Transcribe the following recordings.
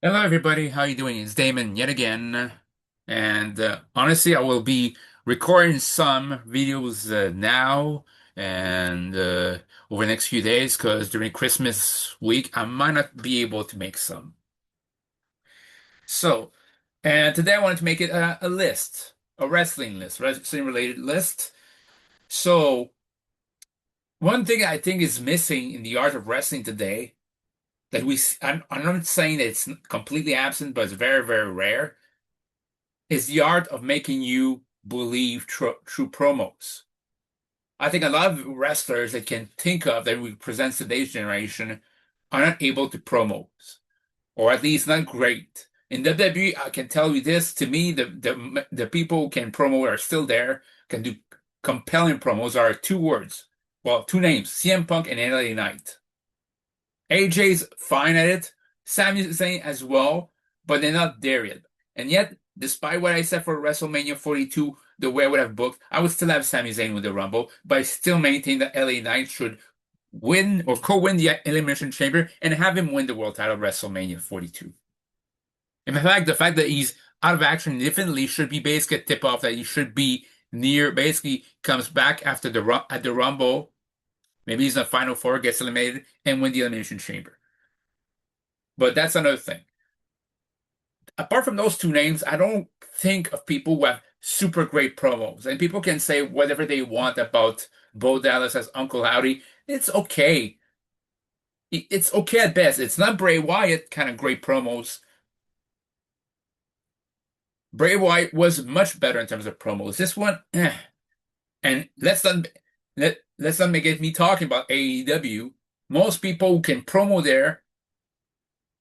Hello, everybody. How you doing? It's Damon yet again, and honestly, I will be recording some videos now and over the next few days because during Christmas week I might not be able to make some. So, and today I wanted to make it a list, a wrestling list, wrestling related list. So, one thing I think is missing in the art of wrestling today that I'm not saying that it's completely absent, but it's very, very rare is the art of making you believe true promos. I think a lot of wrestlers that can think of that represents today's generation are not able to promos, or at least not great. In WWE, I can tell you this: to me, the people who can promo are still there, can do compelling promos. Are two words, well, two names: CM Punk and LA Knight. AJ's fine at it. Sami Zayn as well, but they're not there yet. And yet, despite what I said for WrestleMania 42, the way I would have booked, I would still have Sami Zayn with the Rumble, but I still maintain that LA Knight should win or co-win the Elimination Chamber and have him win the world title at WrestleMania 42. In fact, the fact that he's out of action definitely should be basically a tip-off that he should be near, basically comes back after at the Rumble. Maybe he's in the Final Four, gets eliminated, and win the Elimination Chamber. But that's another thing. Apart from those two names, I don't think of people who have super great promos. And people can say whatever they want about Bo Dallas as Uncle Howdy. It's okay. It's okay at best. It's not Bray Wyatt kind of great promos. Bray Wyatt was much better in terms of promos. This one, eh. And let's not make it me talking about AEW. Most people who can promo there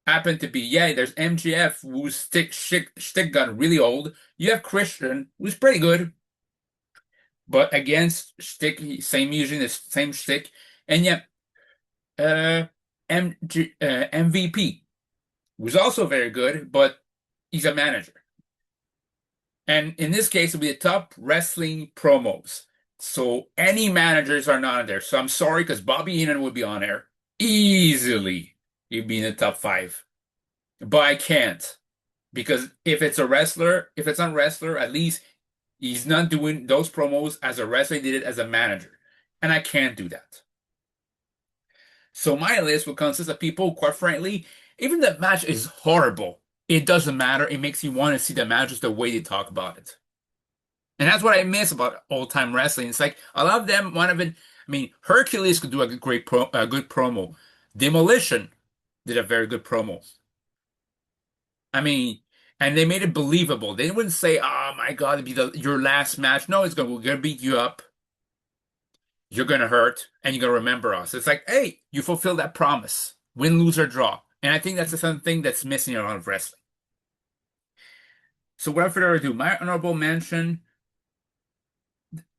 happen to be, yeah, there's MGF who's stick gun really old. You have Christian who's pretty good, but against stick, same using the same stick. And yeah, uh, MVP who's also very good, but he's a manager. And in this case, it'll be the top wrestling promos. So any managers are not on there. So I'm sorry because Bobby Heenan would be on there easily. He'd be in the top five. But I can't because if it's not a wrestler, at least he's not doing those promos as a wrestler. He did it as a manager, and I can't do that. So my list will consist of people, quite frankly, even the match is horrible. It doesn't matter. It makes you want to see the match just the way they talk about it. And that's what I miss about old time wrestling. It's like a lot of them, one of it, I mean, Hercules could do a good promo. Demolition did a very good promo. I mean, and they made it believable. They wouldn't say, "Oh my God, it'd be your last match." No, we're gonna beat you up. You're gonna hurt, and you're gonna remember us. It's like, hey, you fulfill that promise. Win, lose, or draw. And I think that's the something that's missing in a lot of wrestling. So without further ado, my honorable mention,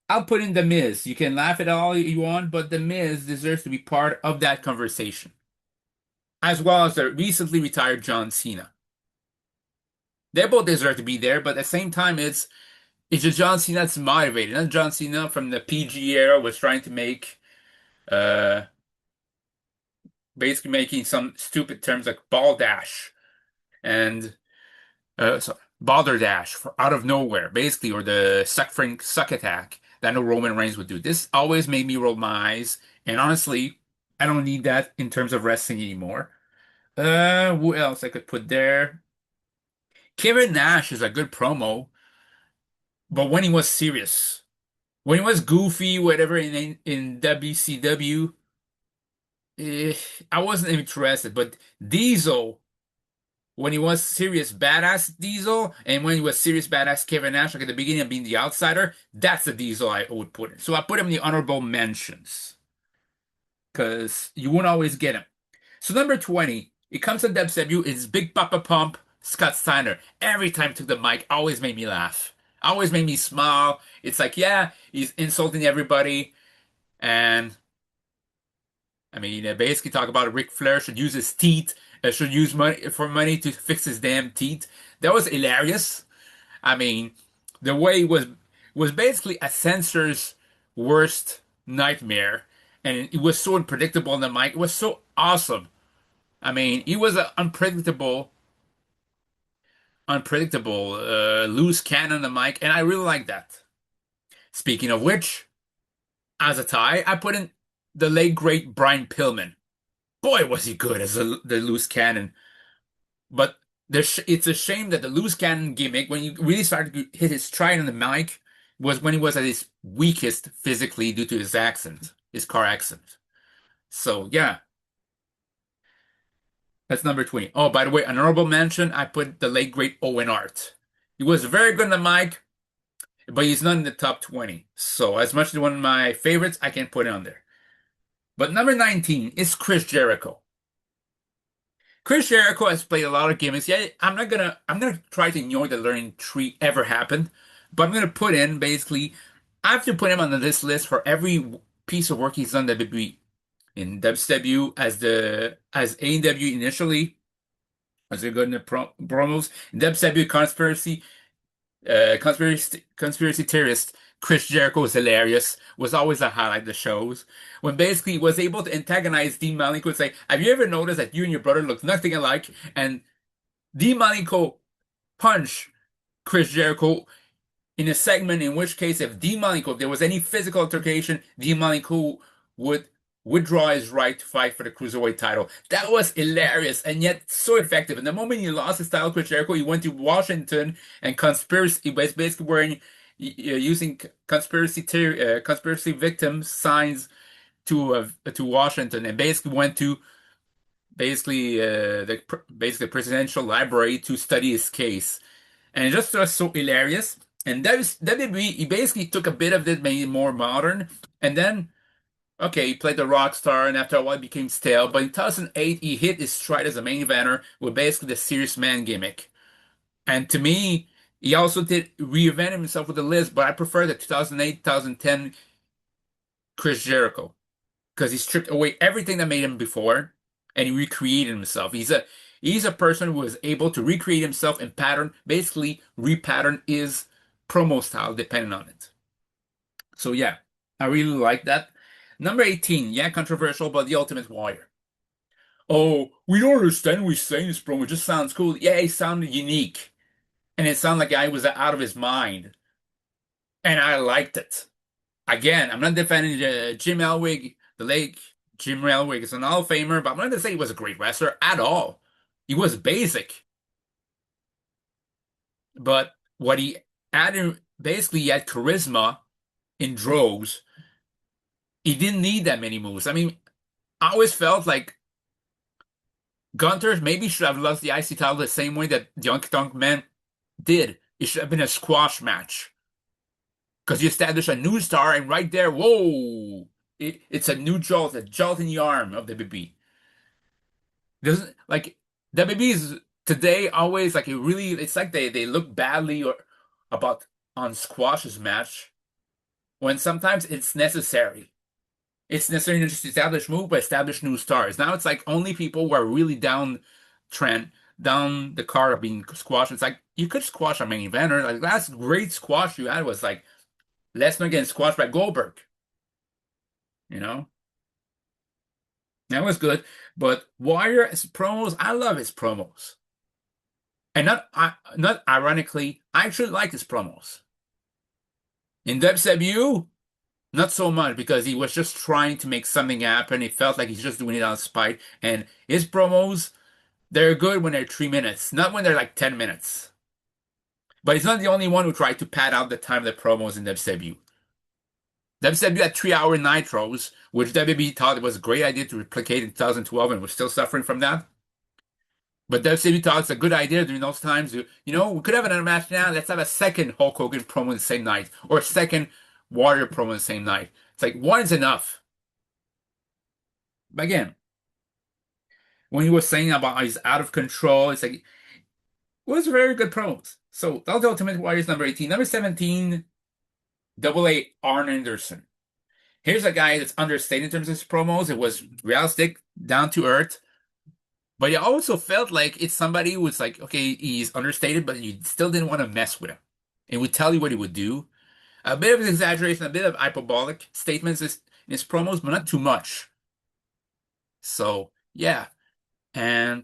I'll put in The Miz. You can laugh at all you want, but The Miz deserves to be part of that conversation, as well as the recently retired John Cena. They both deserve to be there, but at the same time, it's just John Cena that's motivated. Not John Cena from the PG era was trying to make uh basically making some stupid terms like baldash and balderdash for out of nowhere, basically, or the suck attack that I know Roman Reigns would do. This always made me roll my eyes, and honestly, I don't need that in terms of wrestling anymore. Who else I could put there? Kevin Nash is a good promo, but when he was serious. When he was goofy, whatever in WCW, eh, I wasn't interested. But Diesel, when he was serious badass Diesel, and when he was serious badass Kevin Nash, like at the beginning of being the outsider, that's the Diesel I would put in. So I put him in the honorable mentions because you won't always get him. So number 20, it comes to WCW, it's Big Papa Pump, Scott Steiner. Every time he took the mic, always made me laugh. Always made me smile. It's like, yeah, he's insulting everybody. And I mean, basically talk about Ric Flair should use his teeth, should use money to fix his damn teeth. That was hilarious. I mean, the way it was basically a censor's worst nightmare, and it was so unpredictable on the mic. It was so awesome. I mean, he was unpredictable unpredictable, loose cannon on the mic, and I really like that. Speaking of which, as a tie, I put in the late great Brian Pillman. Boy, was he good as the loose cannon. But it's a shame that the loose cannon gimmick, when you really started to hit his stride on the mic, was when he was at his weakest physically due to his accent, his car accent. So yeah, that's number 20. Oh, by the way, honorable mention, I put the late great Owen Hart. He was very good on the mic, but he's not in the top 20. So as much as one of my favorites, I can put it on there. But number 19 is Chris Jericho. Chris Jericho has played a lot of gimmicks. Yeah, I'm gonna try to ignore that learning tree ever happened, but I'm gonna put in basically I have to put him on this list for every piece of work he's done that WWE in WCW as AEW initially, as they're good in the promos, in WCW conspiracy theorist Chris Jericho was hilarious, was always a highlight of the shows. When basically he was able to antagonize Dean Malenko and say, have you ever noticed that you and your brother look nothing alike? And Dean Malenko punched Chris Jericho in a segment in which case if there was any physical altercation, Dean Malenko would withdraw his right to fight for the Cruiserweight title. That was hilarious and yet so effective. And the moment he lost his title, Chris Jericho, he went to Washington and he was basically wearing, using conspiracy victim signs to Washington and basically went to the presidential library to study his case. And it just was so hilarious. And WWE, he basically took a bit of it, made it more modern. And then, okay, he played the rock star, and after a while, it became stale. But in 2008, he hit his stride as a main eventer with basically the serious man gimmick. And to me, he also did reinvent himself with the list, but I prefer the 2008, 2010 Chris Jericho because he stripped away everything that made him before, and he recreated himself. He's a person who is able to recreate himself and pattern, basically repattern his promo style depending on it. So yeah, I really like that. Number 18, yeah, controversial, but the Ultimate Warrior. Oh, we don't understand what he's saying this promo. It just sounds cool. Yeah, he sounded unique. And it sounded like I was out of his mind. And I liked it. Again, I'm not defending Jim Elwig, the late Jim Elwig is an Hall of Famer, but I'm not going to say he was a great wrestler at all. He was basic. But what he added, basically, he had charisma in droves. He didn't need that many moves. I mean, I always felt like Gunther maybe should have lost the IC title the same way that the Honky Tonk Man did. It should have been a squash match. Because you establish a new star, and right there, whoa, it's a new jolt, a jolt in the arm of the BB. Doesn't like the BB is today always like it really. It's like they look badly or about on squash's match when sometimes it's necessary. It's necessary to just establish move, but establish new stars. Now it's like only people who are really down trend, down the card of being squashed. It's like you could squash a main eventer. Like last great squash you had was like Lesnar getting squashed by Goldberg. You know, that was good. But Warrior's promos, I love his promos, and not ironically, I actually like his promos. In WCW, not so much because he was just trying to make something happen. He felt like he's just doing it out of spite. And his promos, they're good when they're 3 minutes, not when they're like 10 minutes. But he's not the only one who tried to pad out the time of the promos in WCW. WCW had 3 hour nitros, which WWE thought it was a great idea to replicate in 2012 and was still suffering from that. But WCW thought it's a good idea during those times. We could have another match now. Let's have a second Hulk Hogan promo the same night, or a second Warrior promo the same night. It's like one is enough. But again, when he was saying about he's out of control, it's like it was very good promos. So that was the Ultimate Warriors number 18. Number 17, Double A Arn Anderson. Here's a guy that's understated in terms of his promos. It was realistic, down to earth. But you also felt like it's somebody who was like, okay, he's understated, but you still didn't want to mess with him. And would tell you what he would do. A bit of an exaggeration, a bit of hyperbolic statements in his promos, but not too much. So, yeah. And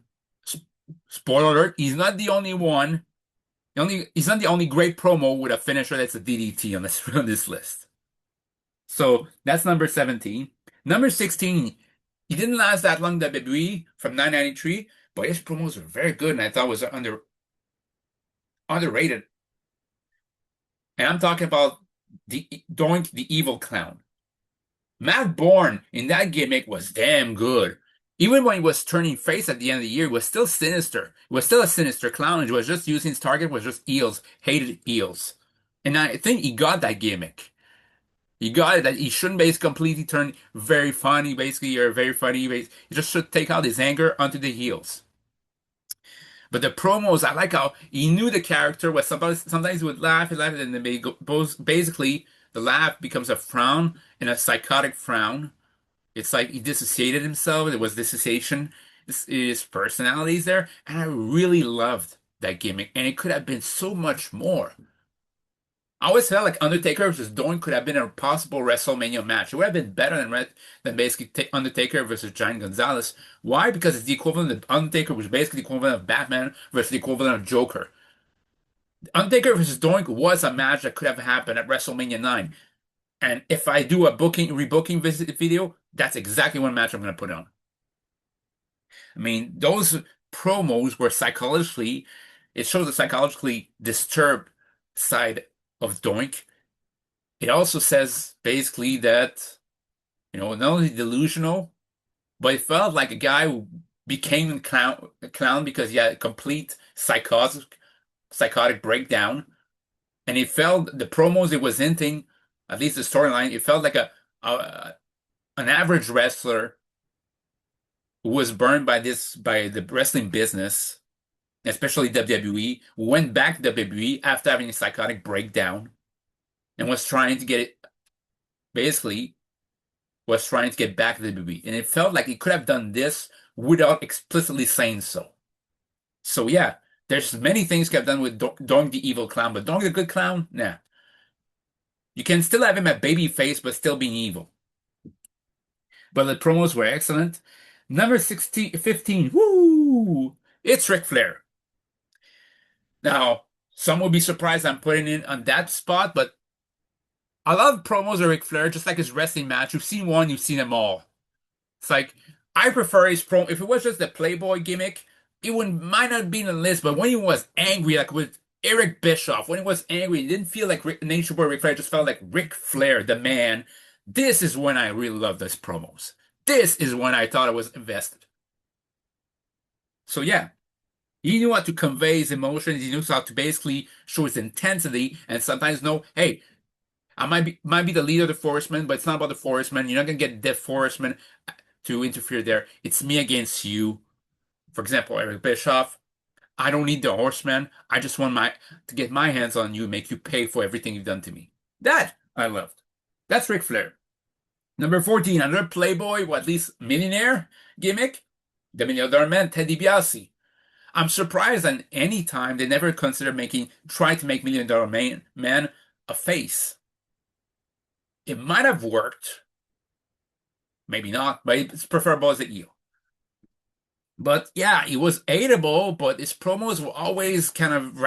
spoiler alert, he's not the only one He's not the only great promo with a finisher that's a DDT on this on this list. So that's number 17. Number 16, he didn't last that long WWE from 993, but his promos were very good and I thought was underrated. And I'm talking about the Doink the Evil Clown. Matt Bourne in that gimmick was damn good. Even when he was turning face at the end of the year, he was still sinister. He was still a sinister clown. He was just using his target was just eels, hated eels. And I think he got that gimmick. He got it that he shouldn't basically completely turn very funny, basically, or very funny. He just should take out his anger onto the heels. But the promos, I like how he knew the character was sometimes he would laugh, and then basically the laugh becomes a frown and a psychotic frown. It's like he dissociated himself. There was dissociation. His personalities there, and I really loved that gimmick. And it could have been so much more. I always felt like Undertaker versus Doink could have been a possible WrestleMania match. It would have been better than basically Undertaker versus Giant Gonzalez. Why? Because it's the equivalent of Undertaker was basically the equivalent of Batman versus the equivalent of Joker. Undertaker versus Doink was a match that could have happened at WrestleMania 9. And if I do a rebooking visit video, that's exactly what match I'm going to put on. I mean, those promos were it shows the psychologically disturbed side of Doink. It also says basically that, not only delusional, but it felt like a guy who became a clown because he had a complete psychotic breakdown. And it felt the promos it was hinting, at least the storyline, it felt like a an average wrestler who was burned by the wrestling business, especially WWE, who went back to WWE after having a psychotic breakdown and was trying to get it, basically, was trying to get back to WWE. And it felt like he could have done this without explicitly saying so. So yeah, there's many things he could have done with Dong the Evil Clown, but Dong the Good Clown, nah. You can still have him at babyface, but still being evil. But the promos were excellent. Number 16, 15, woo! It's Ric Flair. Now, some will be surprised I'm putting in on that spot, but I love promos of Ric Flair, just like his wrestling match. You've seen one, you've seen them all. It's like, I prefer his promo. If it was just the Playboy gimmick, it would might not be in the list, but when he was angry, like with Eric Bischoff, when he was angry, it didn't feel like Nature Boy Ric Flair, it just felt like Ric Flair, the man. This is when I really loved those promos. This is when I thought I was invested. So yeah, he knew how to convey his emotions. He knew how to basically show his intensity, and sometimes know, hey, I might be the leader of the Forestmen, but it's not about the Forestmen. You're not gonna get the Forestmen to interfere there. It's me against you. For example, Eric Bischoff. I don't need the Horseman. I just want to get my hands on you and make you pay for everything you've done to me. That I loved. That's Ric Flair. Number 14, another Playboy, or at least millionaire gimmick, the Million Dollar Man, Ted DiBiase. I'm surprised that any time they never considered try to make Million Dollar Man a face. It might have worked, maybe not, but it's preferable as a heel. But yeah, it was hateable, but his promos were always kind of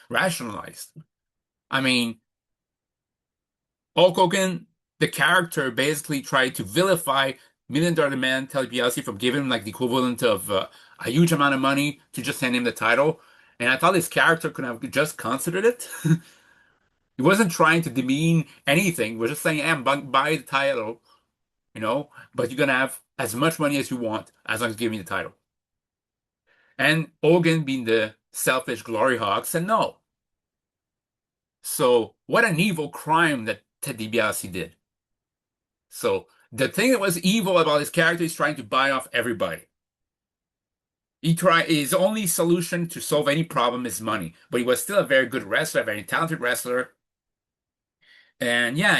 rationalized. I mean, Hulk Hogan, the character, basically tried to vilify Million Dollar Man Ted DiBiase from giving him like the equivalent of a huge amount of money to just hand him the title. And I thought his character could have just considered it. He wasn't trying to demean anything. He was just saying, hey, buy the title, but you're gonna have as much money as you want as long as you give me the title. And Hogan, being the selfish glory hog, said no. So what an evil crime that Ted DiBiase did. So the thing that was evil about his character is trying to buy off everybody. His only solution to solve any problem is money, but he was still a very good wrestler, a very talented wrestler. And yeah,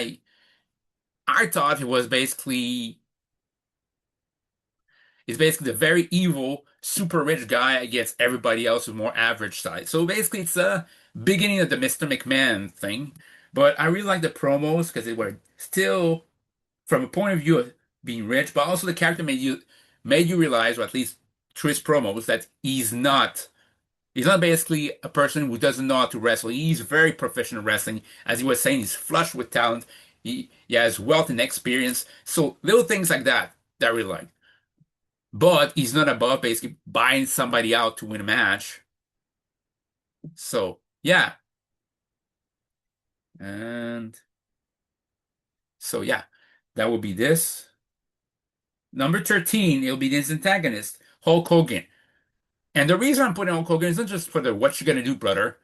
I thought he's basically the very evil, super rich guy against everybody else with more average size. So basically, it's a beginning of the Mr. McMahon thing. But I really like the promos because they were still, from a point of view of being rich, but also the character made you realize, or at least through his promos, that he's not He's not basically a person who doesn't know how to wrestle. He's very proficient in wrestling. As he was saying, he's flush with talent. He has wealth and experience. So little things like that that I really like. But he's not above basically buying somebody out to win a match. So yeah. And so yeah, that would be this. Number 13, it'll be his antagonist, Hulk Hogan. And the reason I'm putting Hulk Hogan is not just for the what you gonna do, brother,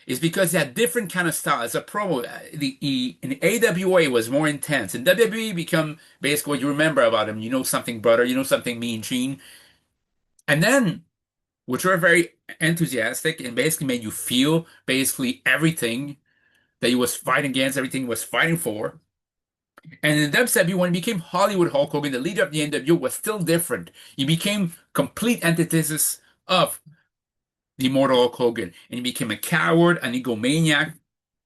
is because he had different kind of style. As a promo, in AWA was more intense. In WWE become basically what you remember about him. You know something, brother. You know something, Mean Gene. And then, which were very enthusiastic and basically made you feel basically everything that he was fighting against, everything he was fighting for. And in WWE, when he became Hollywood Hulk Hogan, the leader of the NWO was still different. He became complete antithesis of the immortal Hulk Hogan, and he became a coward, an egomaniac.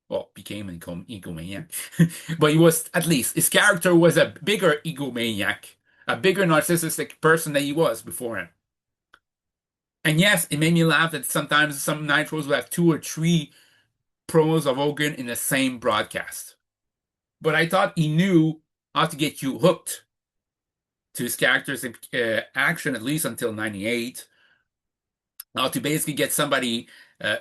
Well, became an egomaniac, but he was at least his character was a bigger egomaniac, a bigger narcissistic person than he was before him. And yes, it made me laugh that sometimes some nitros will have two or three promos of Hogan in the same broadcast. But I thought he knew how to get you hooked to his character's action, at least until 98. How to basically get somebody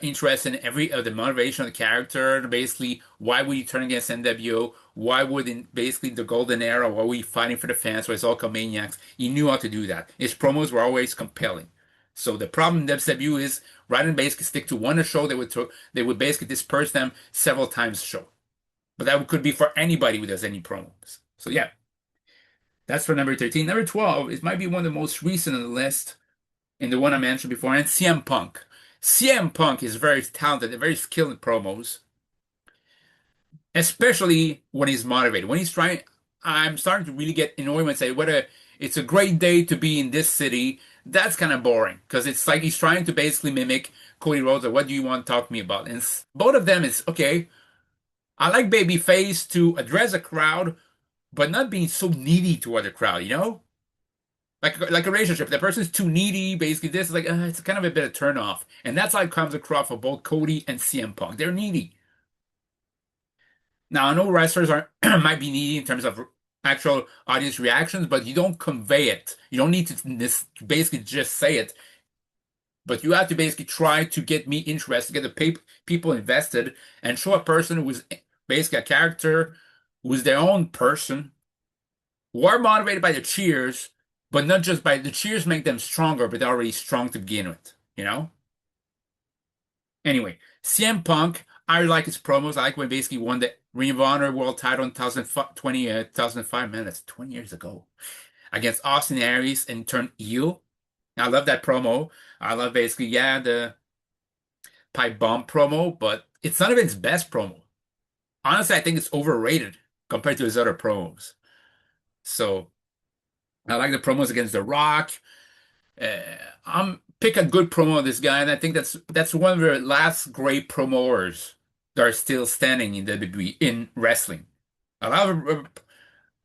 interested in every the motivation of the character. Basically, why would you turn against NWO? Why would in basically the golden era? Why were you fighting for the fans? Why it's all called maniacs? He knew how to do that. His promos were always compelling. So the problem in WWE is rather than basically stick to one show, they would basically disperse them several times a show. But that could be for anybody who does any promos. So yeah, that's for number 13. Number 12, it might be one of the most recent on the list, and the one I mentioned before, and CM Punk. CM Punk is very talented and very skilled in promos, especially when he's motivated. When he's trying, I'm starting to really get annoyed when I say, "What a, it's a great day to be in this city." That's kind of boring because it's like he's trying to basically mimic Cody Rhodes or what do you want to talk to me about? And both of them is okay. I like babyface to address a crowd, but not being so needy toward the crowd, you know? Like a relationship. If the person's too needy, basically this is like it's kind of a bit of turn off. And that's how it comes across for both Cody and CM Punk. They're needy. Now I know wrestlers are might be needy in terms of actual audience reactions, but you don't convey it. You don't need to basically just say it, but you have to basically try to get me interested, get the people invested, and show a person who's basically a character, who's their own person, who are motivated by the cheers, but not just by the cheers make them stronger, but they're already strong to begin with, you know? Anyway, CM Punk, I like his promos. I like when he basically won the Ring of Honor World title in 2005, man, that's 20 years ago, against Austin Aries and turned heel. I love that promo. I love basically, yeah, the pipe bomb promo, but it's not even his best promo. Honestly, I think it's overrated compared to his other promos. So I like the promos against The Rock. Uh, I'm pick a good promo of this guy, and I think that's one of the last great promoters that are still standing in WWE in wrestling. A lot of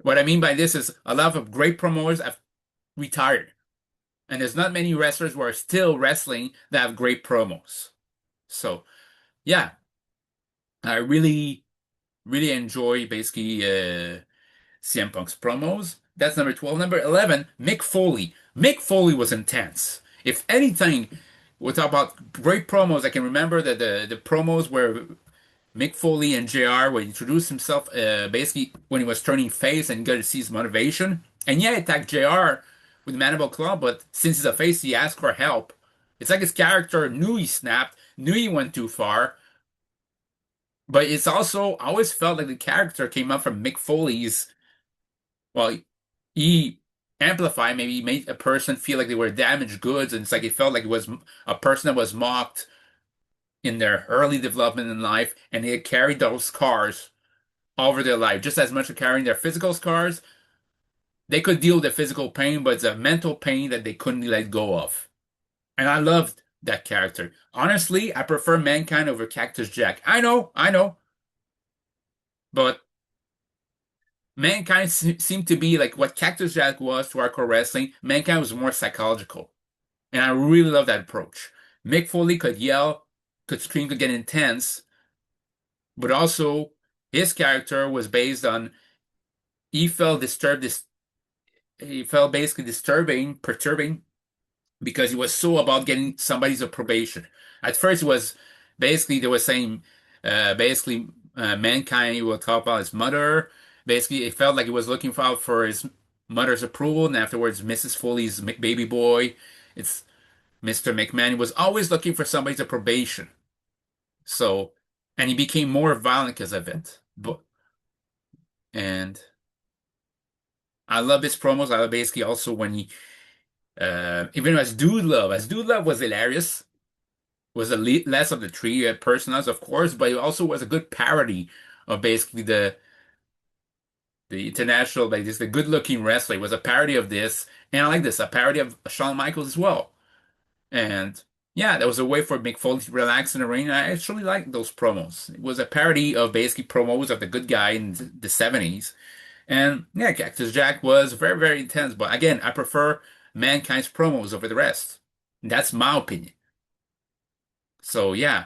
what I mean by this is a lot of great promoters have retired, and there's not many wrestlers who are still wrestling that have great promos. So yeah, I really enjoy basically CM Punk's promos. That's number 12. Number 11, Mick Foley. Mick Foley was intense. If anything, we'll talk about great promos. I can remember that the promos where Mick Foley and JR would introduce himself basically when he was turning face and you got to see his motivation. And yeah, he attacked JR with the Mandible Claw, but since he's a face, he asked for help. It's like his character knew he snapped, knew he went too far, but it's also, I always felt like the character came up from Mick Foley's, well, he amplified, maybe he made a person feel like they were damaged goods, and it's like it felt like it was a person that was mocked in their early development in life, and they had carried those scars over their life, just as much as carrying their physical scars. They could deal with the physical pain, but it's a mental pain that they couldn't let go of. And I loved that character. Honestly, I prefer Mankind over Cactus Jack. I know, but Mankind seemed to be like what Cactus Jack was to hardcore wrestling. Mankind was more psychological. And I really love that approach. Mick Foley could yell, could scream, could get intense, but also his character was based on he felt disturbed. He felt basically disturbing, perturbing because he was so about getting somebody's approbation. At first, it was basically they were saying, mankind. He will talk about his mother. Basically, it felt like he was looking for his mother's approval, and afterwards, Mrs. Foley's baby boy. It's Mr. McMahon. He was always looking for somebody's approbation. So, and he became more violent because of it. But and I love his promos. I love basically also when he, even as Dude Love was hilarious. Was a less of the three personas, of course, but it also was a good parody of basically the international, like this, the good-looking wrestler. It was a parody of this, and I like this, a parody of Shawn Michaels as well. And yeah, that was a way for Mick Foley to relax in the ring. I actually liked those promos. It was a parody of basically promos of the good guy in the 70s. And yeah, Cactus Jack was very, very intense. But again, I prefer Mankind's promos over the rest. That's my opinion. So yeah.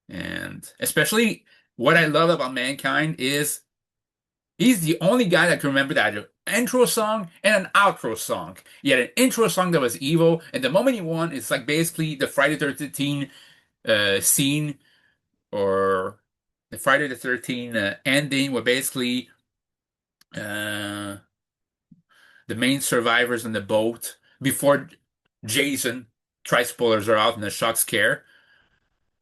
And especially what I love about Mankind is he's the only guy that can remember that an intro song and an outro song. He had an intro song that was evil, and the moment he won, it's like basically the Friday the 13th scene or the Friday the 13th ending where basically uh, the main survivors on the boat before Jason, tri-spoilers are out and the shock scare.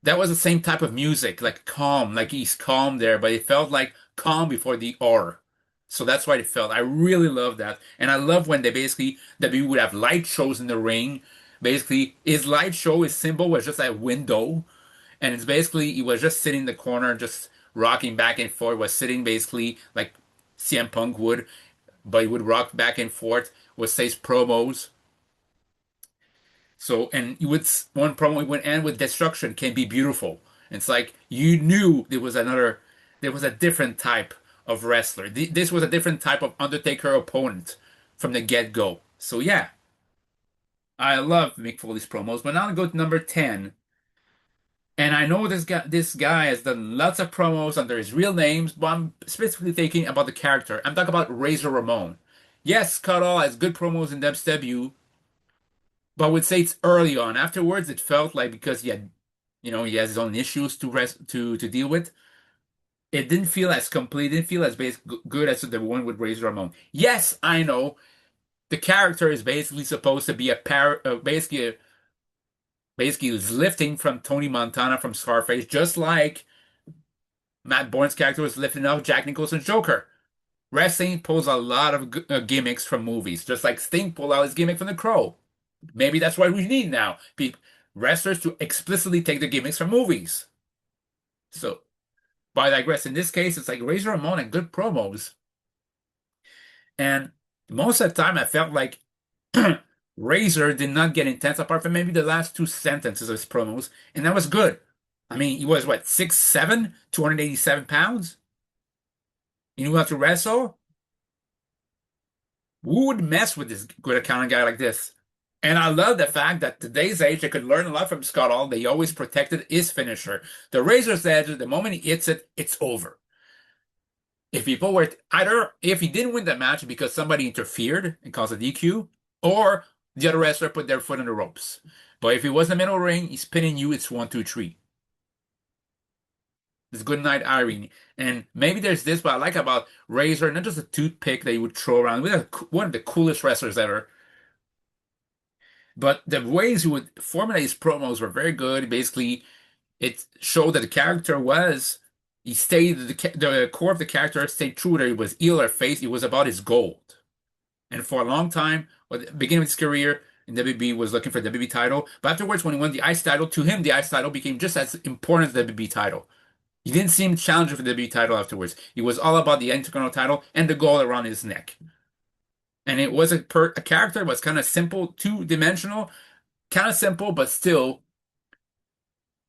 That was the same type of music, like calm, like he's calm there, but it felt like calm before the R. So that's why it felt. I really love that. And I love when they basically, that we would have light shows in the ring. Basically, his light show, his symbol was just a window. And it's basically, he was just sitting in the corner, just rocking back and forth, was sitting basically like CM Punk would, but he would rock back and forth, would say his promos. So, and you would one promo would end with destruction can be beautiful. It's like you knew there was a different type of wrestler. This was a different type of Undertaker opponent from the get-go. So yeah, I love Mick Foley's promos. But now I go to number 10. And I know this guy has done lots of promos under his real names, but I'm specifically thinking about the character. I'm talking about Razor Ramon. Yes, Scott Hall has good promos in WCW, but I would say it's early on. Afterwards, it felt like because he has his own issues to deal with. It didn't feel as complete, didn't feel as good as the one with Razor Ramon. Yes, I know the character is basically supposed to be basically is lifting from Tony Montana from Scarface, just like Matt Bourne's character was lifting off Jack Nicholson's Joker. Wrestling pulls a lot of gimmicks from movies, just like Sting pulled out his gimmick from The Crow. Maybe that's what we need now. Wrestlers to explicitly take the gimmicks from movies. So, but I digress. In this case, it's like Razor Ramon and good promos. And most of the time, I felt like Razor did not get intense apart from maybe the last two sentences of his promos, and that was good. I mean, he was what, 6'7", 287 pounds? You knew how to wrestle? Who would mess with this good kind of guy like this? And I love the fact that today's age, they could learn a lot from Scott Hall. They always protected his finisher. The Razor's Edge, the moment he hits it, it's over. If people were either if he didn't win that match because somebody interfered and caused a DQ, or the other wrestler put their foot on the ropes. But if he was in the middle ring, he's pinning you. It's 1, 2, 3. It's good night, Irene. And maybe there's this, but I like about Razor, not just a toothpick that you would throw around. One of the coolest wrestlers ever. But the ways he would formulate his promos were very good. Basically, it showed that the character was he stayed the core of the character stayed true, whether he was heel or face. It was about his gold. And for a long time, at the beginning of his career in WB was looking for the WB title. But afterwards, when he won the ICE title, to him the ICE title became just as important as the WB title. He didn't see him challenging for the WB title afterwards. It was all about the Intercontinental title and the gold around his neck. And it was a character that was kind of simple, two-dimensional, kind of simple, but still,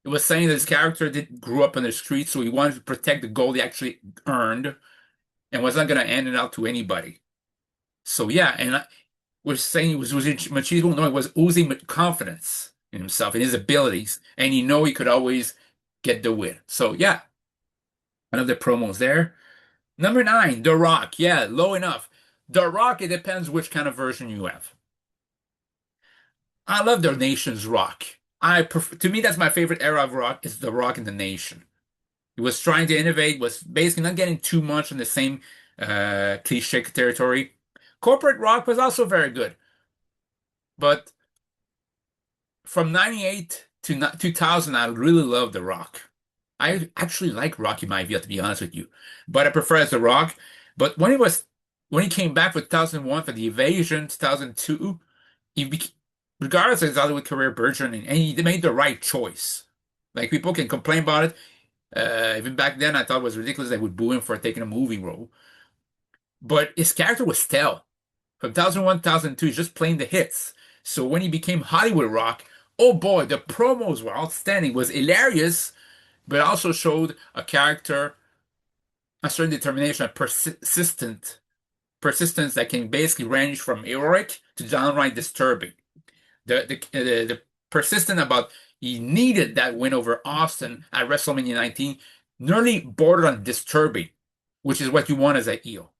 it was saying that his character did grew up on the streets, so he wanted to protect the gold he actually earned and was not going to hand it out to anybody. So yeah, and I was saying it was machismo. No, it was oozing with confidence. in himself, in his abilities, and you know he could always get the win. So yeah, another promos there. Number nine, The Rock. Yeah, low enough. The Rock, it depends which kind of version you have. I love the Nation's Rock. To me, that's my favorite era of Rock is The Rock and the Nation. He was trying to innovate, was basically not getting too much in the same cliche territory. Corporate Rock was also very good, but from 98 to 2000, I really loved The Rock. I actually like Rocky Maivia, to be honest with you, but I prefer as The Rock. But when he came back for 2001 for the Invasion, 2002, he bec regardless of his Hollywood career burgeoning, and he made the right choice. Like people can complain about it. Even back then, I thought it was ridiculous they would boo him for taking a movie role. But his character was stale. From 2001 2002, he's just playing the hits. So when he became Hollywood Rock, oh boy, the promos were outstanding. It was hilarious, but also showed a character, a certain determination, a persistence that can basically range from heroic to downright disturbing. The persistent about he needed that win over Austin at WrestleMania 19, nearly bordered on disturbing, which is what you want as a heel.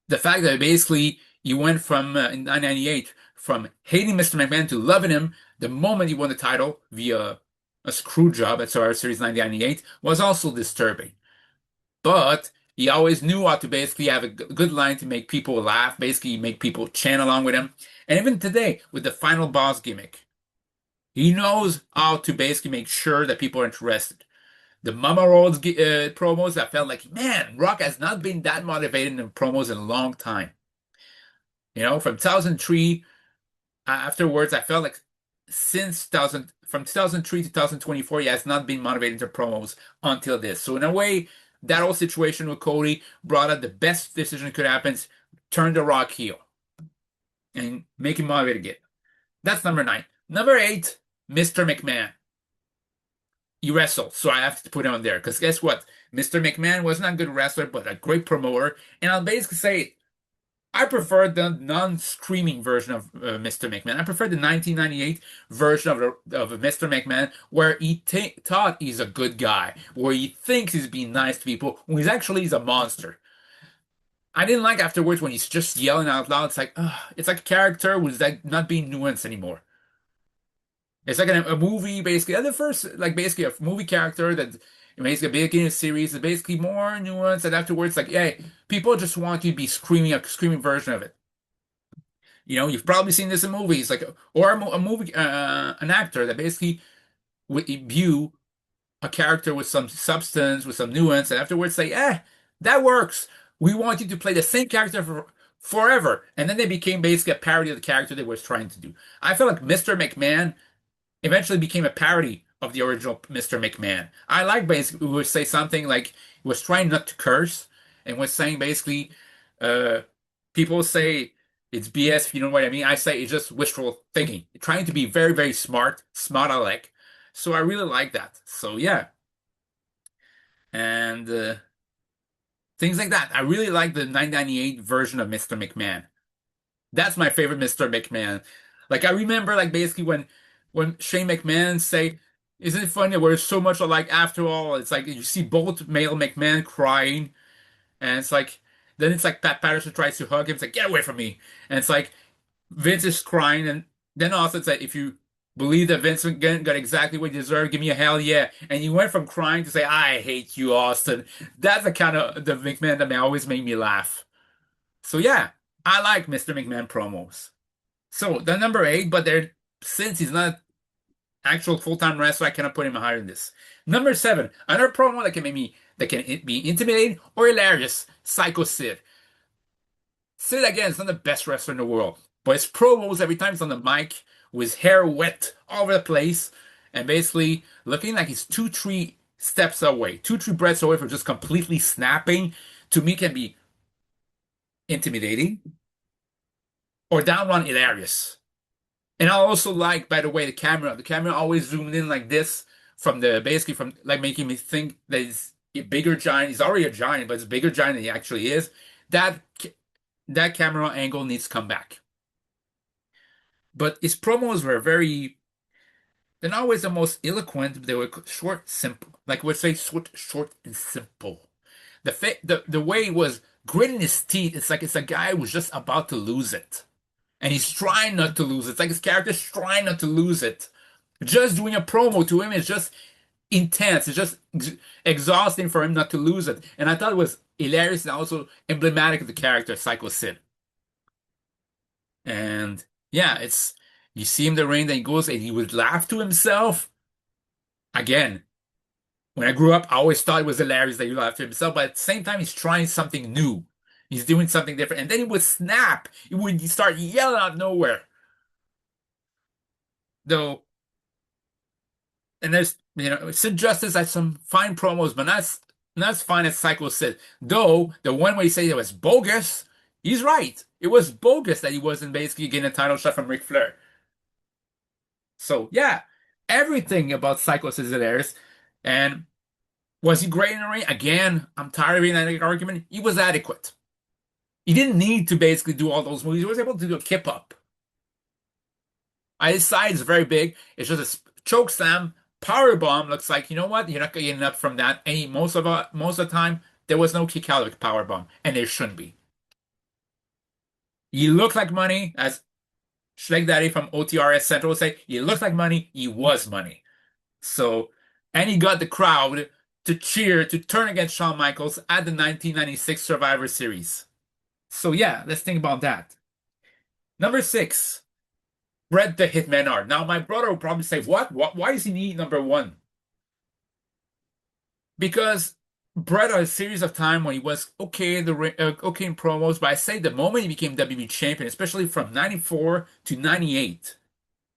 The fact that basically you went from in 1998 from hating Mr. McMahon to loving him the moment he won the title via a screw job at Survivor Series 1998 was also disturbing. But he always knew how to basically have a good line to make people laugh, basically make people chant along with him. And even today, with the final boss gimmick, he knows how to basically make sure that people are interested. The Mama Rolls promos, I felt like, man, Rock has not been that motivated in promos in a long time. You know, from 2003 afterwards, I felt like since 2000, from 2003 to 2024, he has not been motivated to promos until this. So in a way, that whole situation with Cody brought out the best decision that could happen, turn the Rock heel and make him motivated again. That's number nine. Number eight, Mr. McMahon. He wrestled, so I have to put him on there. Because guess what? Mr. McMahon was not a good wrestler, but a great promoter. And I'll basically say I prefer the non-screaming version of Mr. McMahon. I prefer the 1998 version of Mr. McMahon, where he thought he's a good guy, where he thinks he's being nice to people, when he's a monster. I didn't like afterwards when he's just yelling out loud. It's like, it's like a character who's like not being nuanced anymore. It's like a movie, basically. The first, like basically a movie character that basically a beginning of a series is basically more nuanced, and afterwards, like, yeah, people just want you to be screaming a screaming version of it. You know, you've probably seen this in movies, like, or a movie, an actor that basically would view a character with some substance, with some nuance, and afterwards say, that works. We want you to play the same character for forever. And then they became basically a parody of the character they were trying to do. I feel like Mr. McMahon eventually became a parody of the original Mr. McMahon. I like basically who would say something like he was trying not to curse and was saying basically uh people say it's BS if you know what I mean. I say it's just wishful thinking. Trying to be very, very smart aleck. So I really like that. So yeah. And things like that. I really like the 1998 version of Mr. McMahon. That's my favorite Mr. McMahon. Like I remember like basically when Shane McMahon say, isn't it funny that we're so much alike after all? It's like you see both male McMahon crying, and it's like then it's like Pat Patterson tries to hug him, it's like get away from me. And it's like Vince is crying, and then also it's like if you believe that Vince McMahon got exactly what he deserved, give me a hell yeah. And you went from crying to say, I hate you, Austin. That's the kind of the McMahon that always made me laugh. So yeah, I like Mr. McMahon promos. So the number eight, but there since he's not actual full-time wrestler, I cannot put him higher than this. Number seven, another promo that can make me that can be intimidating or hilarious. Psycho Sid. Sid again is not the best wrestler in the world, but his promos every time he's on the mic with his hair wet all over the place and basically looking like he's 2, 3 steps away, 2, 3 breaths away from just completely snapping, to me can be intimidating or downright hilarious. And I also like, by the way, the camera. The camera always zoomed in like this from the basically from like making me think that he's a bigger giant. He's already a giant, but it's a bigger giant than he actually is. That that camera angle needs to come back. but his promos were very, they're not always the most eloquent, but they were short, simple. Like we'd say, short and simple. The way he was gritting his teeth, it's like it's a guy who's just about to lose it. And he's trying not to lose it. It's like his character's trying not to lose it. Just doing a promo to him is just intense. It's just exhausting for him not to lose it. And I thought it was hilarious and also emblematic of the character, Psycho Sid. And yeah, it's you see him in the ring, then he goes and he would laugh to himself. Again, when I grew up, I always thought it was hilarious that he laughed to himself, but at the same time, he's trying something new. He's doing something different. And then he would snap. He would start yelling out of nowhere. Though, and there's, Sid Justice has some fine promos, but not as fine as Psycho Sid. Though, the one where he said it was bogus, he's right. It was bogus that he wasn't basically getting a title shot from Ric Flair. So, yeah, everything about Psycho Sid is hilarious. And was he great in the ring? Again, I'm tired of being that argument. He was adequate. He didn't need to basically do all those moves. He was able to do a kip up. His side is very big. It's just a choke slam, power bomb. Looks like you know what? You're not getting up from that. Any most of the time, there was no kick out of power bomb, and there shouldn't be. He looked like money, as Schleg Daddy from OTRS Central would say. He looked like money. He was money. So, and he got the crowd to cheer to turn against Shawn Michaels at the 1996 Survivor Series. So yeah, let's think about that. Number six, Bret the Hitman Hart. Now my brother will probably say, "What? What? Why is he need number one?" Because Bret had a series of time when he was okay in okay in promos, but I say the moment he became WWE champion, especially from '94 to '98,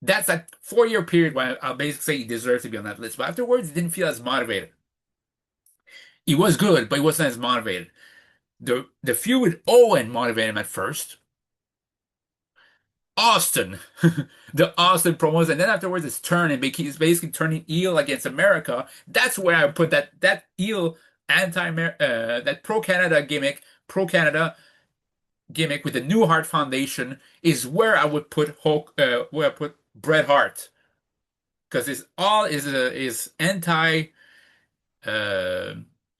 that's that 4 year period where I'll basically say he deserves to be on that list. But afterwards, he didn't feel as motivated. He was good, but he wasn't as motivated. The feud with Owen motivated him at first. Austin, the Austin promos, and then afterwards it's turn and he's basically turning heel against America. That's where I put that heel that pro Canada gimmick, pro Canada gimmick with the New Heart Foundation is where I would put where I put Bret Hart because it's all is uh,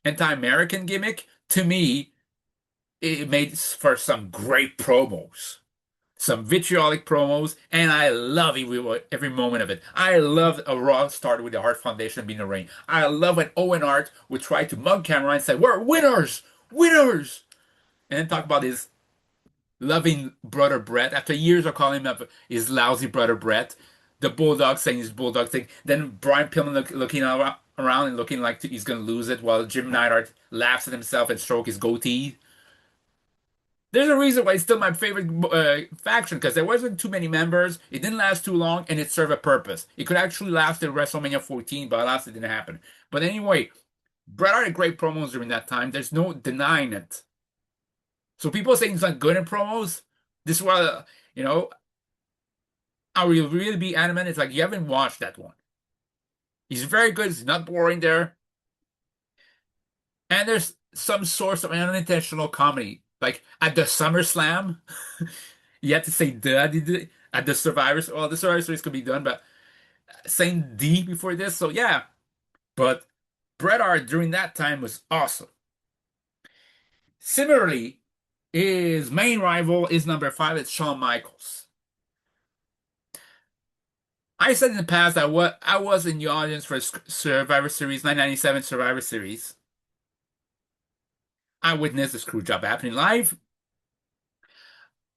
anti-American gimmick. To me, it made for some great promos. Some vitriolic promos, and I love every moment of it. I love a Raw started with the Hart Foundation being the ring. I love when Owen Hart would try to mug camera and say, "We're winners, winners," and then talk about his loving brother Brett. After years of calling him up his lousy brother Brett, the Bulldog saying his Bulldog thing. Then Brian Pillman looking around and looking like he's gonna lose it, while Jim Neidhart laughs at himself and strokes his goatee. There's a reason why it's still my favorite faction because there wasn't too many members. It didn't last too long, and it served a purpose. It could actually last till WrestleMania 14, but alas, it didn't happen. But anyway, Bret Hart had great promos during that time. There's no denying it. So people saying he's not good in promos. This is why I will really be adamant. It's like you haven't watched that one. He's very good. He's not boring there, and there's some source of unintentional comedy, like at the SummerSlam. You have to say "the" at the Survivors. Well, the Survivor Series could be done, but saying "D" before this. So yeah, but Bret Hart during that time was awesome. Similarly, his main rival is number five. It's Shawn Michaels. I said in the past that what I was in the audience for Survivor Series 1997 Survivor Series. I witnessed the screw job happening live.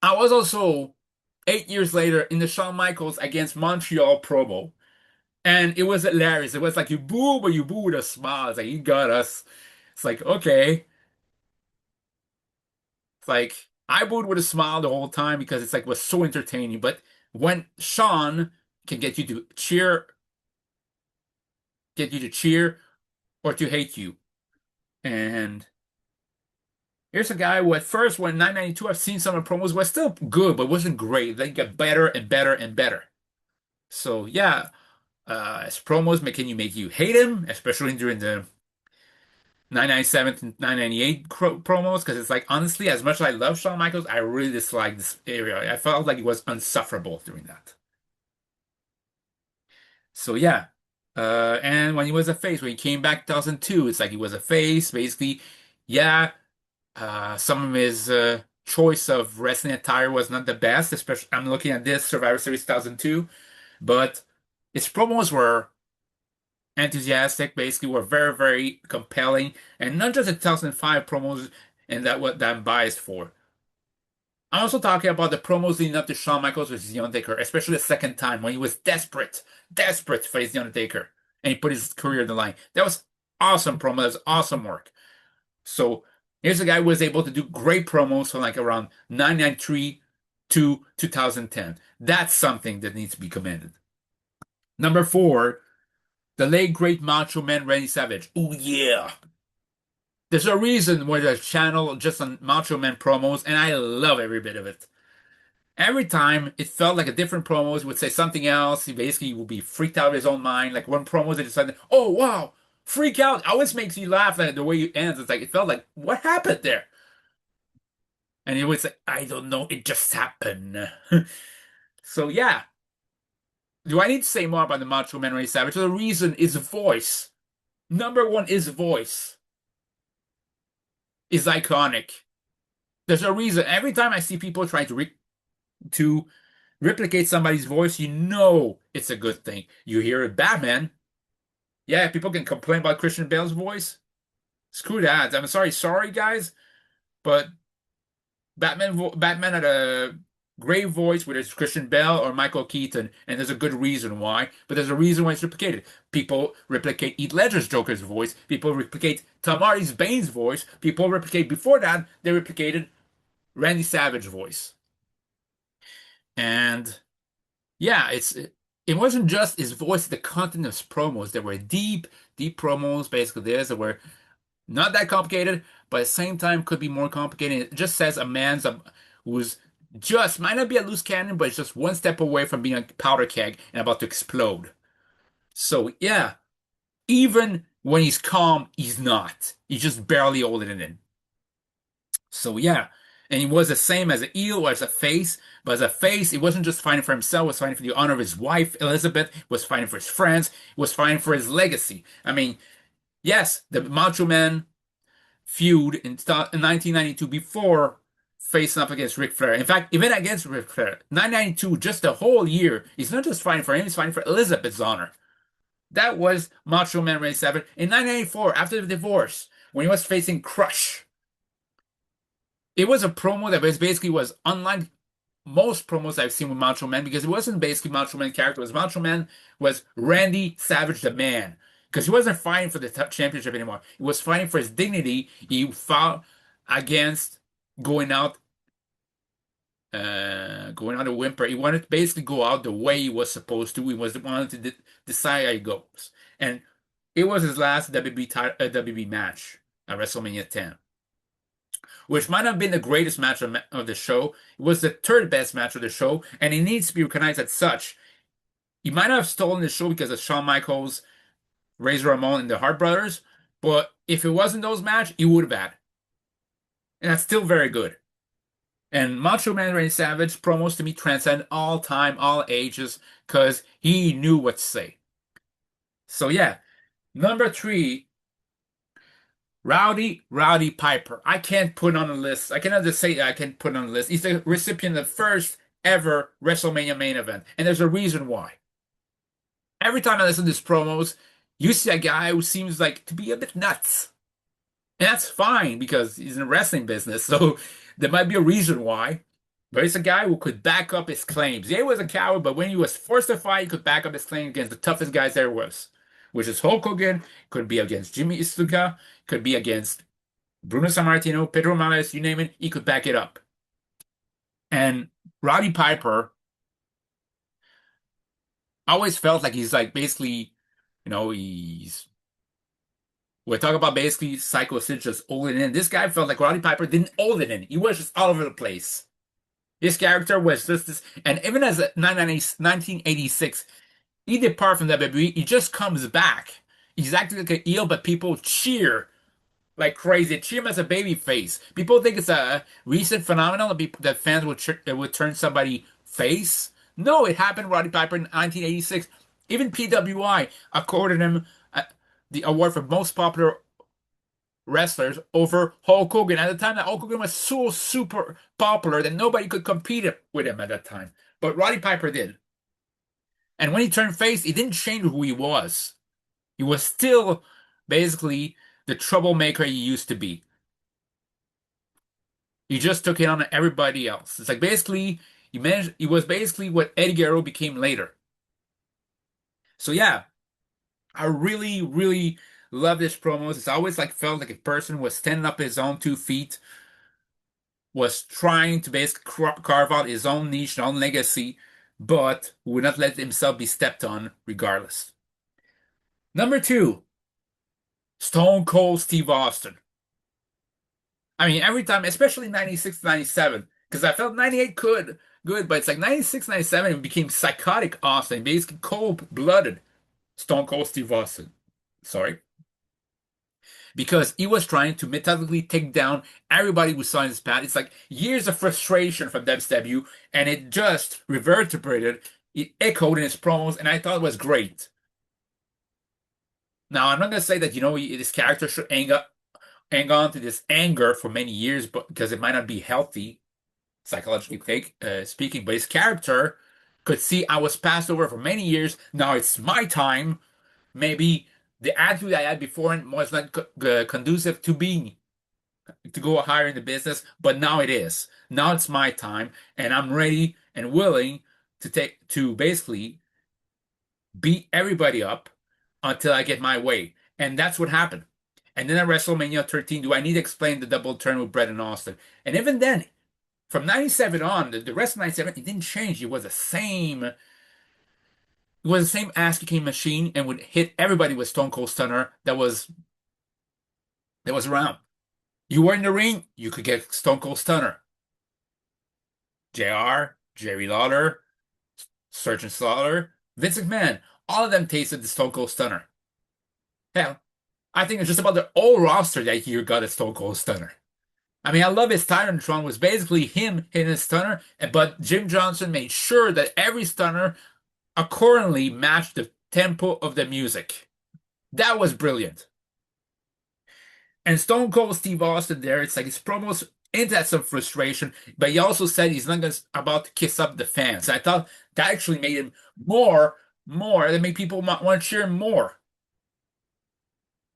I was also 8 years later in the Shawn Michaels against Montreal promo. And it was hilarious. It was like you boo, but you boo with a smile. It's like you got us. It's like, okay. It's like I booed with a smile the whole time because it's like was so entertaining. But when Sean can get you to cheer or to hate you. And here's a guy who at first when 992 I've seen some of the promos was still good, but wasn't great. They get better and better and better. So yeah, his promos can make you hate him, especially during 997 to 998 promos because it's like honestly, as much as I love Shawn Michaels, I really dislike this area. I felt like it was unsufferable during that. So yeah. And when he was a face, when he came back 2002, it's like he was a face. Basically, yeah, some of his choice of wrestling attire was not the best, especially I'm looking at this Survivor Series 2002, but his promos were enthusiastic, basically were very, very compelling, and not just the 2005 promos and that what that I'm biased for. I'm also talking about the promos leading up to Shawn Michaels versus The Undertaker, especially the second time when he was desperate, desperate to face The Undertaker, and he put his career on the line. That was awesome promo. That was awesome work. So here's a guy who was able to do great promos from like around 1993 to 2010. That's something that needs to be commended. Number four, the late great Macho Man Randy Savage. Oh yeah. There's a reason why there's a channel just on Macho Man promos, and I love every bit of it. Every time it felt like a different promos would say something else. He basically would be freaked out of his own mind. Like one promo they decided, oh wow, freak out. Always makes you laugh at the way it ends. It's like it felt like what happened there? And he would say, I don't know, it just happened. So yeah. Do I need to say more about the Macho Man Randy Savage? The reason is voice. Number one is voice. Is iconic. There's a reason. Every time I see people trying to replicate somebody's voice, you know it's a good thing. You hear it, Batman. Yeah, people can complain about Christian Bale's voice. Screw that. I'm sorry guys, but Batman had a great voice, whether it's Christian Bale or Michael Keaton, and there's a good reason why. But there's a reason why it's replicated. People replicate Heath Ledger's Joker's voice. People replicate Tom Hardy's Bane's voice. People replicate before that they replicated Randy Savage's voice. And yeah, it wasn't just his voice, the content of his promos. There were deep, deep promos, basically this, that were not that complicated, but at the same time could be more complicated. It just says a man's who's just might not be a loose cannon, but it's just one step away from being a powder keg and about to explode. So yeah, even when he's calm, he's not. He's just barely holding it in. So yeah, and he was the same as a heel or as a face, but as a face, he wasn't just fighting for himself, he was fighting for the honor of his wife, Elizabeth, he was fighting for his friends, he was fighting for his legacy. I mean, yes, the Macho Man feud in 1992 before facing up against Ric Flair. In fact, even against Ric Flair, 1992, just the whole year, he's not just fighting for him, he's fighting for Elizabeth's honor. That was Macho Man Randy Savage. In 1994, after the divorce, when he was facing Crush, it was a promo that basically was unlike most promos I've seen with Macho Man because it wasn't basically Macho Man character. It was Macho Man was Randy Savage the man because he wasn't fighting for the championship anymore. He was fighting for his dignity. He fought against going out, going out a whimper. He wanted to basically go out the way he was supposed to. He was wanted to decide how he goes, and it was his last WB match at WrestleMania 10, which might have been the greatest match of the show. It was the third best match of the show, and it needs to be recognized as such. He might have stolen the show because of Shawn Michaels, Razor Ramon, and the Hart Brothers, but if it wasn't those matches, he would have had. And that's still very good. And Macho Man Randy Savage promos to me transcend all time, all ages, because he knew what to say. So yeah, number three, Rowdy Piper. I can't put on a list. I cannot just say that I can put on a list. He's the recipient of the first ever WrestleMania main event. And there's a reason why. Every time I listen to his promos, you see a guy who seems like to be a bit nuts. And that's fine because he's in the wrestling business. So there might be a reason why. But it's a guy who could back up his claims. Yeah, he was a coward, but when he was forced to fight, he could back up his claim against the toughest guys there was, which is Hulk Hogan, could be against Jimmy Isuka, could be against Bruno Sammartino, Pedro Morales, you name it, he could back it up. And Roddy Piper always felt like he's like basically, we're talking about basically Psycho Sid just holding it in. This guy felt like Roddy Piper didn't hold it in. He was just all over the place. His character was just this, and even as a 1986, he departed from WWE, he just comes back. He's acting like a heel, but people cheer like crazy. They treat him as a baby face. People think it's a recent phenomenon that, that fans would turn somebody face. No, it happened with Roddy Piper in 1986. Even PWI accorded him uh, the award for most popular wrestlers over Hulk Hogan. At the time, that Hulk Hogan was so super popular that nobody could compete with him at that time. But Roddy Piper did. And when he turned face, he didn't change who he was. He was still basically the troublemaker he used to be. He just took it on everybody else. It's like basically he was basically what Eddie Guerrero became later. So yeah, I really, really love this promos. It's always like felt like a person was standing up his own 2 feet, was trying to basically carve out his own niche, his own legacy, but would not let himself be stepped on regardless. Number two, Stone Cold Steve Austin. I mean, every time, especially 96, 97, because I felt 98 good, but it's like 96, 97, it became psychotic Austin, basically cold-blooded Stone Cold Steve Austin. Sorry. Because he was trying to methodically take down everybody who saw in his path. It's like years of frustration from WCW, and it just reverberated. It echoed in his promos, and I thought it was great. Now, I'm not going to say that, this character should hang on to this anger for many years, but because it might not be healthy, psychologically speaking, but his character could see I was passed over for many years. Now it's my time. Maybe the attitude I had before was not conducive to go higher in the business, but now it is. Now it's my time, and I'm ready and willing to basically beat everybody up until I get my way. And that's what happened. And then at WrestleMania 13, do I need to explain the double turn with Bret and Austin? And even then, from 97 on, the rest of 97, it didn't change. It was the same ass kicking machine and would hit everybody with Stone Cold Stunner that was around. You were in the ring, you could get Stone Cold Stunner. JR, Jerry Lawler, Sergeant Slaughter, Vince McMahon, all of them tasted the Stone Cold Stunner. Hell, I think it's just about the whole roster that year got a Stone Cold Stunner. I mean, I love his Titantron was basically him hitting a stunner, but Jim Johnson made sure that every stunner accordingly matched the tempo of the music. That was brilliant. And Stone Cold Steve Austin there, it's like his promos hinted at some frustration, but he also said he's not about to kiss up the fans. I thought that actually made him more, that made people want to cheer him more.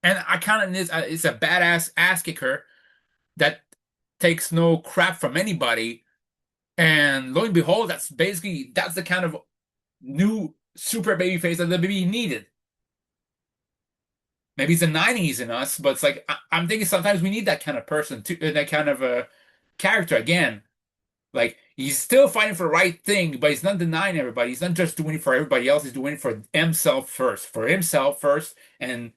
And I kind of it's a badass ass kicker that takes no crap from anybody. And lo and behold, that's the kind of new super baby face that the WWE needed. Maybe it's the 90s in us, but it's like I'm thinking sometimes we need that kind of person to that kind of a character again. Like he's still fighting for the right thing, but he's not denying everybody. He's not just doing it for everybody else, he's doing it for himself first. And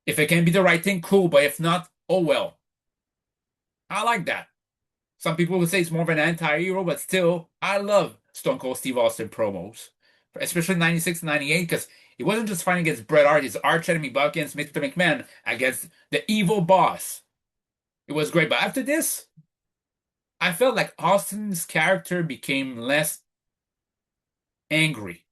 if it can be the right thing, cool, but if not, oh well. I like that. Some people would say it's more of an anti-hero, but still, I love Stone Cold Steve Austin promos, especially 96 and 98, because he wasn't just fighting against Bret Hart, his arch enemy, but against Mr. McMahon, against the evil boss. It was great. But after this, I felt like Austin's character became less angry.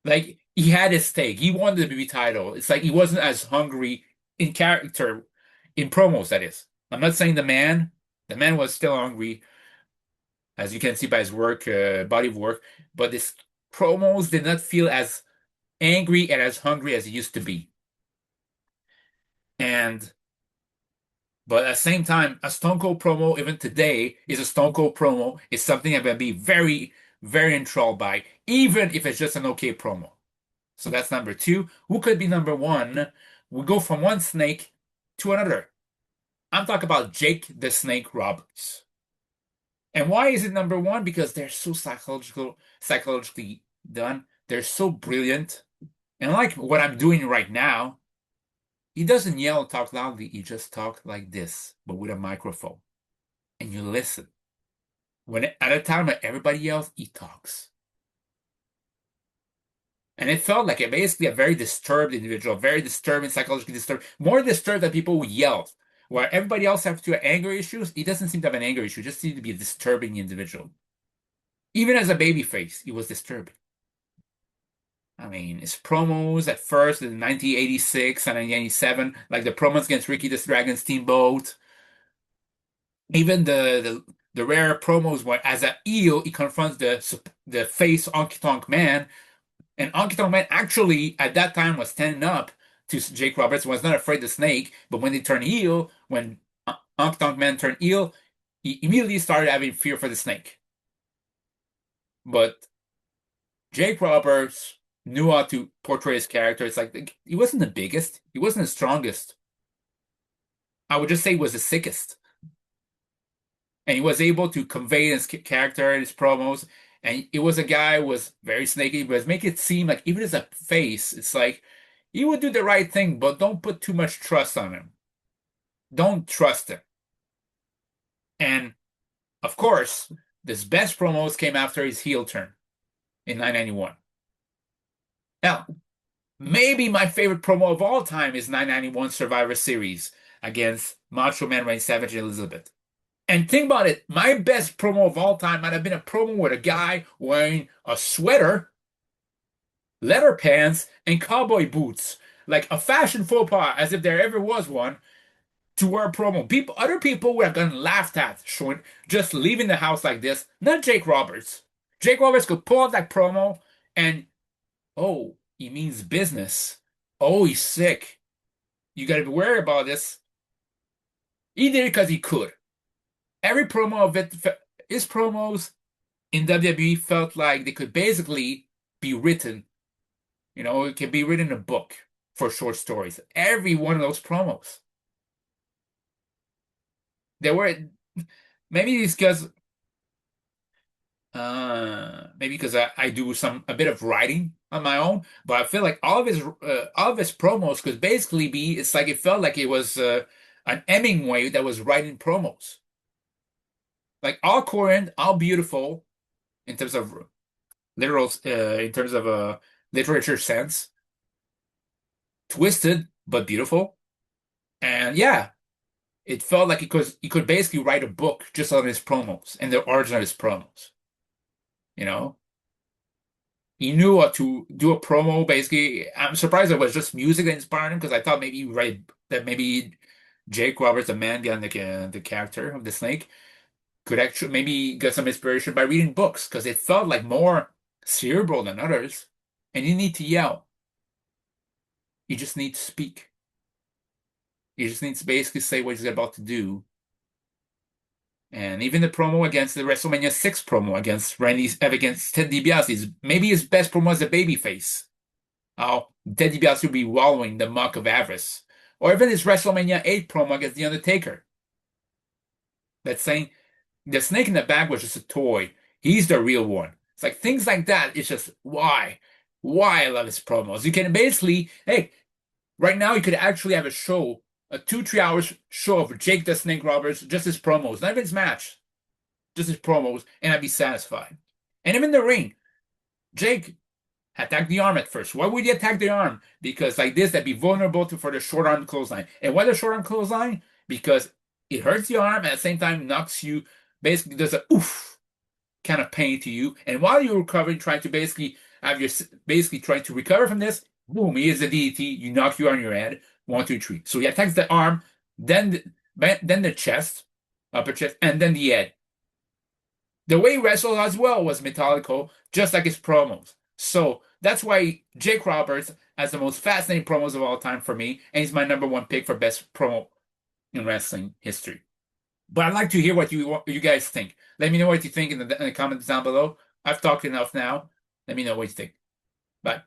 Like, he had his stake. He wanted the BB title. It's like he wasn't as hungry in character, in promos, that is. I'm not saying the man was still hungry, as you can see by his work, body of work, but his promos did not feel as angry and as hungry as he used to be. And but at the same time, a Stone Cold promo, even today, is a Stone Cold promo. Is something I'm gonna be very, very enthralled by, even if it's just an okay promo. So that's number two. Who could be number one? We go from one snake to another. I'm talking about Jake the Snake Roberts. And why is it number one? Because they're so psychologically done. They're so brilliant. And like what I'm doing right now, he doesn't yell or talk loudly. He just talks like this, but with a microphone. And you listen. When at a time when everybody else, he talks. And it felt like basically a very disturbed individual, very disturbing, psychologically disturbed, more disturbed than people who yell. Where everybody else have to have anger issues, he doesn't seem to have an anger issue, just seems to be a disturbing individual. Even as a babyface, he was disturbing. I mean, his promos at first in 1986 and 1987, like the promos against Ricky the Dragon Steamboat, even the rare promos where as a heel he confronts the face Honky Tonk Man, and Honky Tonk Man actually at that time was standing up to Jake Roberts, was not afraid of the Snake, but when they turned heel, when Honky Tonk Man turned heel, he immediately started having fear for the Snake. But Jake Roberts knew how to portray his character. It's like he wasn't the biggest, he wasn't the strongest. I would just say he was the sickest. And he was able to convey his character in his promos. And it was a guy who was very snaky, but make it seem like even as a face, it's like he would do the right thing, but don't put too much trust on him. Don't trust him. And of course, his best promos came after his heel turn in 991. Now, maybe my favorite promo of all time is 991 Survivor Series against Macho Man Randy Savage and Elizabeth. And think about it, my best promo of all time might have been a promo with a guy wearing a sweater, leather pants, and cowboy boots, like a fashion faux pas, as if there ever was one, to wear a promo. Other people would have gotten laughed at, showing just leaving the house like this. Not Jake Roberts. Jake Roberts could pull out that promo and, oh, he means business. Oh, he's sick. You got to be worried about this. He did it because he could. Every promo of it, his promos in WWE felt like they could basically be written. You know, it can be written in a book for short stories. Every one of those promos. There were maybe it's because maybe because I do a bit of writing on my own, but I feel like all of his promos could basically be. It's like it felt like it was an Hemingway that was writing promos. Like all coherent, all beautiful in terms of literal, in terms of a literature sense, twisted but beautiful, and yeah, it felt like he could basically write a book just on his promos and the origin of his promos. You know, he knew how to do a promo. Basically, I'm surprised it was just music that inspired him because I thought maybe maybe Jake Roberts, the man behind the character of the Snake, could actually maybe get some inspiration by reading books because it felt like more cerebral than others. And you need to yell. You just need to speak. You just need to basically say what he's about to do. And even the promo against the WrestleMania 6 promo against Ted DiBiase is maybe his best promo as a babyface. How Ted DiBiase will be wallowing the muck of avarice. Or even his WrestleMania 8 promo against The Undertaker. That's saying the snake in the bag was just a toy. He's the real one. It's like things like that. It's just why? Why I love his promos. You can basically, hey, right now you could actually have a show, a 2-3 hours show of Jake the Snake Roberts, just his promos, not even his match, just his promos, and I'd be satisfied. And even in the ring, Jake attacked the arm at first. Why would he attack the arm? Because like this, that'd be vulnerable for the short arm clothesline. And why the short arm clothesline? Because it hurts the arm at the same time knocks you, basically does a oof kind of pain to you. And while you're recovering, trying to basically trying to recover from this, boom, he is the DDT. You knock you on your head. 1, 2, 3. So he attacks the arm, then the chest, upper chest, and then the head. The way he wrestled as well was methodical, just like his promos. So that's why Jake Roberts has the most fascinating promos of all time for me, and he's my #1 pick for best promo in wrestling history. But I'd like to hear what you guys think. Let me know what you think in the comments down below. I've talked enough now. Let me know what you think. Bye.